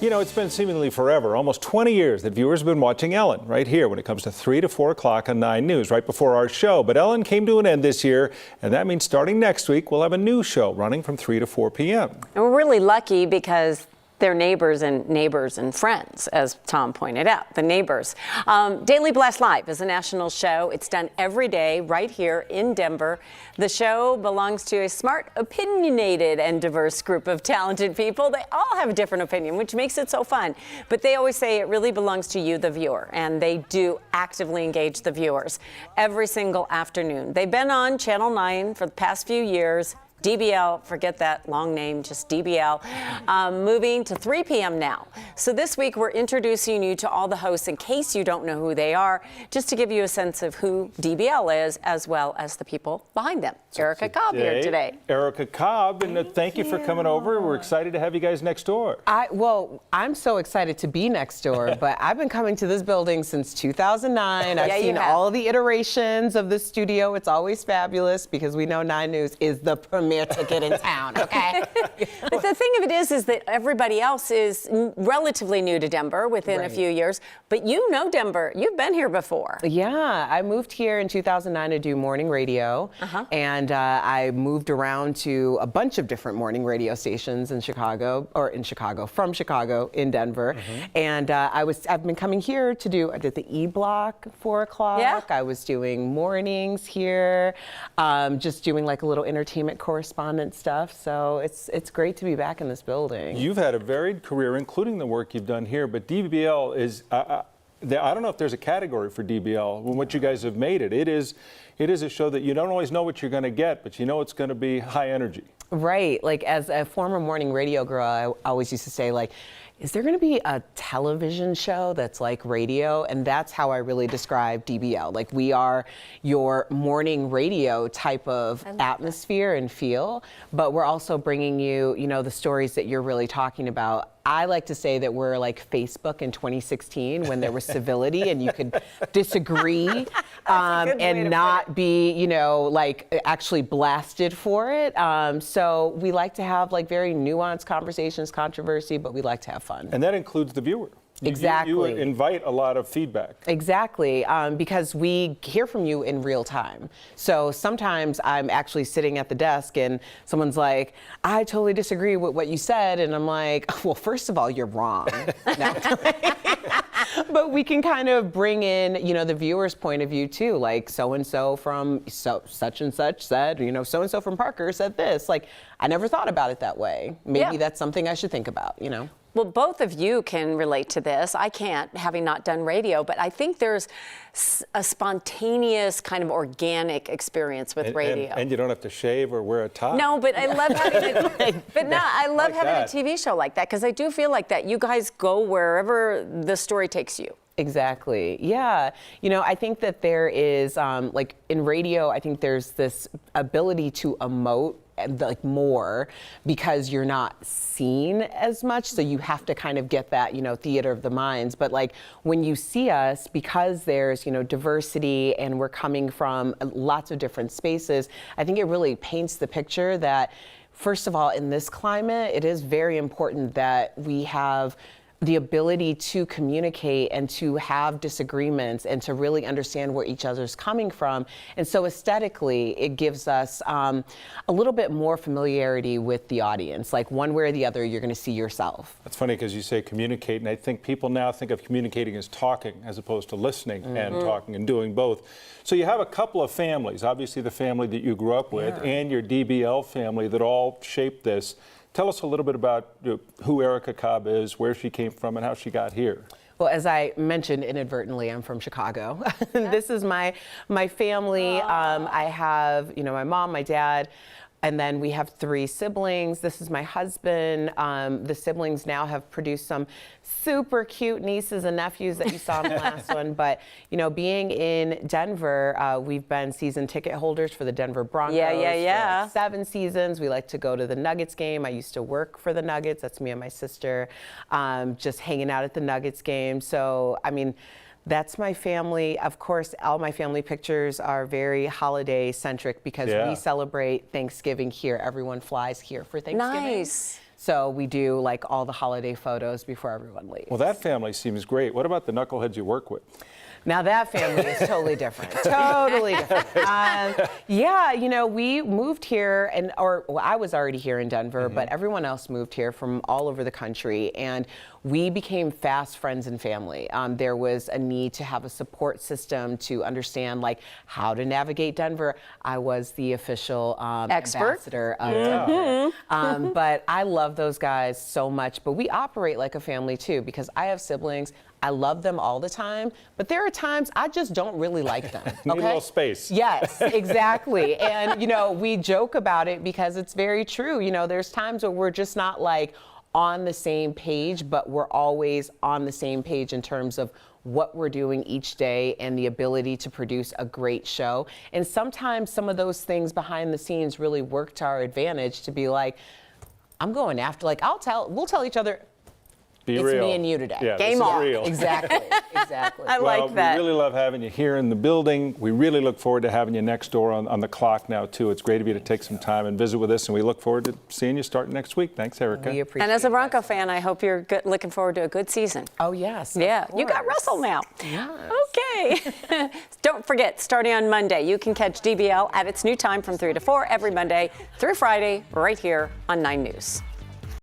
You know, it's been seemingly forever, almost 20 years, that viewers have been watching Ellen right here when it comes to 3 to 4 o'clock on 9 News, right before our show. But Ellen came to an end this year, and that means starting next week, we'll have a new show running from 3 to 4 p.m. And we're really lucky because they're neighbors and friends, as Tom pointed out, the neighbors. Daily Blast Live is a national show. It's done every day right here in Denver. The show belongs to a smart, opinionated, and diverse group of talented people. They all have a different opinion, which makes it so fun. But they always say it really belongs to you, the viewer, and they do actively engage the viewers every single afternoon. They've been on Channel 9 for the past few years. DBL, forget that long name, just DBL, moving to 3 p.m. now. So this week we're introducing you to all the hosts in case you don't know who they are, just to give you a sense of who DBL is as well as the people behind them. So Erica Cobb here today. Erica Cobb, and thank you for coming over. We're excited to have you guys next door. Well, I'm so excited to be next door, but I've been coming to this building since 2009. I've seen all the iterations of the studio. It's always fabulous because we know 9 News is the premier ticket in town, okay? But the thing of it is that everybody else is relatively new to Denver within a few years, but you know Denver. You've been here before. Yeah, I moved here in 2009 to do morning radio, and I moved around to a bunch of different morning radio stations in Chicago, from Chicago in Denver, and I've been coming here to do, I did the E Block 4 o'clock. Yeah. I was doing mornings here, just doing like a little entertainment correspondent stuff. So it's great to be back in this building. You've had a varied career, including the work you've done here, but DBL is, I don't know if there's a category for DBL when what you guys have made it. It is a show that you don't always know what you're going to get, but you know it's going to be high energy. Right. Like as a former morning radio girl, I always used to say, like, is there going to be a television show that's like radio? And that's how I really describe DBL. Like, we are your morning radio type of atmosphere and feel, but we're also bringing you, the stories that you're really talking about. I like to say that we're like Facebook in 2016 when there was civility and you could disagree and not be, like actually blasted for it. So we like to have like very nuanced conversations, controversy, but we like to have fun. And that includes the viewer. Exactly. You invite a lot of feedback. Exactly, because we hear from you in real time. So sometimes I'm actually sitting at the desk and someone's like, I totally disagree with what you said. And I'm like, well, first of all, you're wrong. No. But we can kind of bring in, the viewer's point of view too. Like so-and-so from such and such said, so-and-so from Parker said this. Like, I never thought about it that way. Maybe that's something I should think about, Well, both of you can relate to this. I can't, having not done radio, but I think there's a spontaneous kind of organic experience with radio. And you don't have to shave or wear a tie. No, but I love having a TV show like that, because I do feel like that. You guys go wherever the story takes you. Exactly. Yeah. I think that there is, like in radio, I think there's this ability to emote like more because you're not seen as much, so you have to kind of get that theater of the minds. But like when you see us, because there's diversity and we're coming from lots of different spaces, I think it really paints the picture that first of all, in this climate, it is very important that we have the ability to communicate and to have disagreements and to really understand where each other's coming from. And so aesthetically, it gives us a little bit more familiarity with the audience. Like one way or the other, you're going to see yourself. That's funny because you say communicate, and I think people now think of communicating as talking as opposed to listening and talking and doing both. So you have a couple of families, obviously the family that you grew up with and your DBL family that all shaped this. Tell us a little bit about who Erica Cobb is, where she came from, and how she got here. Well, as I mentioned inadvertently, I'm from Chicago. This is my family. I have, my mom, my dad, and then we have 3 siblings. This is my husband. The siblings now have produced some super cute nieces and nephews that you saw in the last one. But, being in Denver, we've been season ticket holders for the Denver Broncos for like 7 seasons. We like to go to the Nuggets game. I used to work for the Nuggets. That's me and my sister, just hanging out at the Nuggets game. So, I mean, that's my family. Of course, all my family pictures are very holiday centric because we celebrate Thanksgiving here. Everyone flies here for Thanksgiving. Nice. So we do like all the holiday photos before everyone leaves. Well, that family seems great. What about the knuckleheads you work with? Now that family is totally different. Totally different. Yeah, you know, we moved here, well, I was already here in Denver, but everyone else moved here from all over the country, and we became fast friends and family. There was a need to have a support system to understand like how to navigate Denver. I was the official ambassador of Denver. But I love those guys so much. But we operate like a family too, because I have siblings. I love them all the time, but there are times I just don't really like them. Need a little space. Yes, exactly. And, you know, we joke about it because it's very true. You know, there's times where we're just not like on the same page, but we're always on the same page in terms of what we're doing each day and the ability to produce a great show. And sometimes some of those things behind the scenes really work to our advantage to be like, I'm going after, like, we'll tell each other, It's real. me and you today. Yeah, Game this is on. real. Exactly. Exactly. I like that. We really love having you here in the building. We really look forward to having you next door on the clock now, too. It's great of you to take some time and visit with us, and we look forward to seeing you starting next week. Thanks, Erica. We appreciate And as a it. Bronco fan, I hope you're looking forward to a good season. Oh, yes. Yeah, of you got course. Russell now. Yes. Okay. Don't forget, starting on Monday, you can catch DBL at its new time from 3 to 4 every Monday through Friday right here on 9 News.